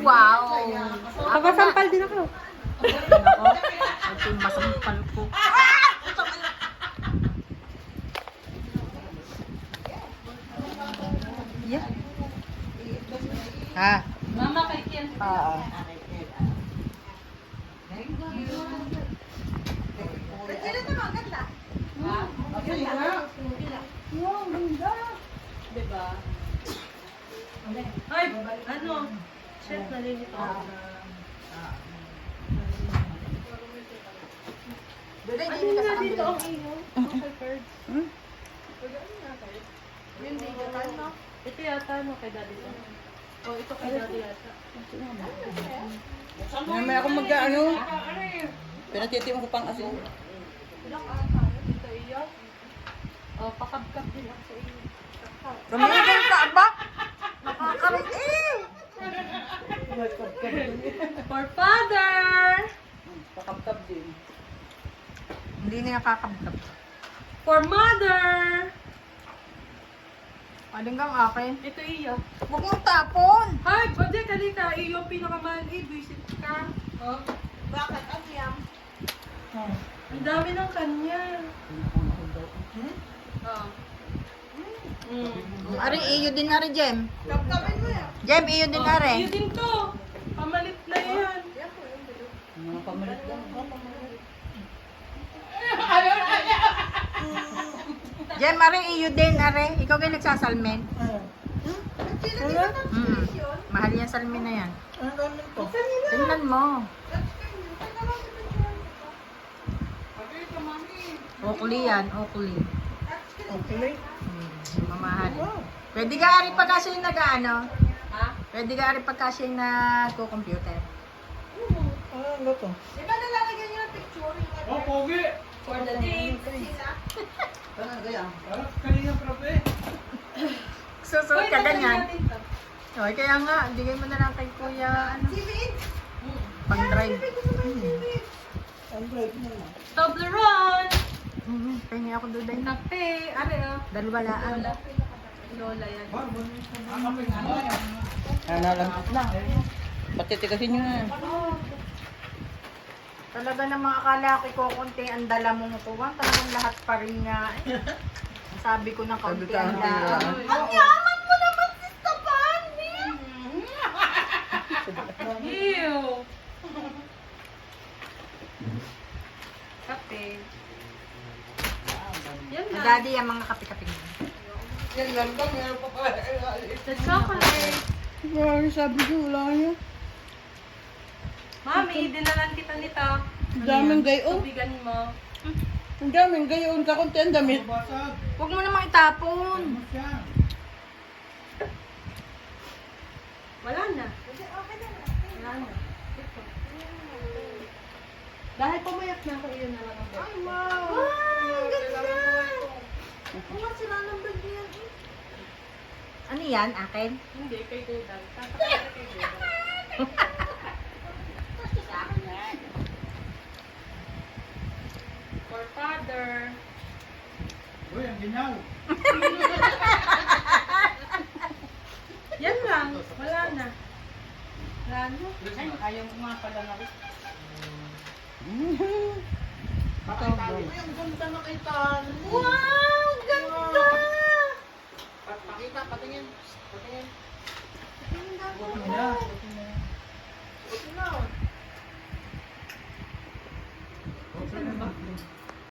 Wow! Papasampal din ako. Ako, ito yung masampal ko. Yeah. Ha? Mama kay Kian. Oo. Diba? Ay, ano? Chef, nalilito ako na. Ano nga dito ang iyo? Okay, birds. Hindi yata, no? Ito yata, no? Kay daddy to. Oh, ito kay daddy yata. May ako mag-ano. Pinatitim ko pang asin. Ilang ata? Ito iyo? Oh, pakabkab din ako sa iyo. Tumigil ka ba? Nakakarit eh! For father! Pakabkab din. Hindi na nakakabkab. For mother! Aling kang akin. Ito iyo. Huwag mong tapon! Hi, pwede kalita. Iyo ang pinakamaliit. Visit ka. Oh. Bakit? Ang yam? Ang dami ng kanya. Oh. Ari, iyo din na rin, Jem. Kapkapin mo yan. Jem, iyo din na rin. Iyo din to. Pamalit na yan. Mga pamalit lang. Jem, ari, iyo din, ari. Ikaw kayo nagsasalmin. Mahal yan salmin na yan. Tingnan mo. Okuli yan, okuli. Mamahal. Pwede ka ari pagka siya yung nag-ano? Ha? Pwede ka ari pagka siya yung nag-computer. Ano to? Di ba nalalagyan niyo ng picture? Oh, pogi! For the day. Parang kanina profe. Susunod ka ganyan. Okay, kaya nga, bigay mo na lang kay kuya, ano, pang-drive. Ang drive mo na. Toblerone! Pengi ako duday. Kape! Are, oh. Dalwalaan. Lola yan. Nalalambot lang. Patitikasin nyo na. Talaga namang akala ko kukunti ang dala mo mukuha. Talagang lahat pa rin nga. Sabi ko na kaunti ang dala. Ang yaman mo naman, Sista Fanny! Ew! Kape. Yan Ang lang. daddy ang mga kape-kape mo. Yan lang ba? Meron pa pala. The chocolate. Grabe, sabi ko wala yan. Mami, dinalan kita nito. Ang daming gayon. Tubigan mo. Ang daming gayon. Kakunti ang damit. Huwag mo namang itapon. Wala na. Wala na. Ito. Dahil pumayat na ako, iyon na lang ang bed. Wow! Ang ganda! Ano sila ng bag niyan? Ano yan? Akin? Hindi, kay Dudan. Tatapos kay Dudan. For father. Uy, ang ginaw. Yan lang. Wala na. Wala na. Ay, ayaw ko nga pala na rin. Ito, boy. Ang ganda na kita. Wow!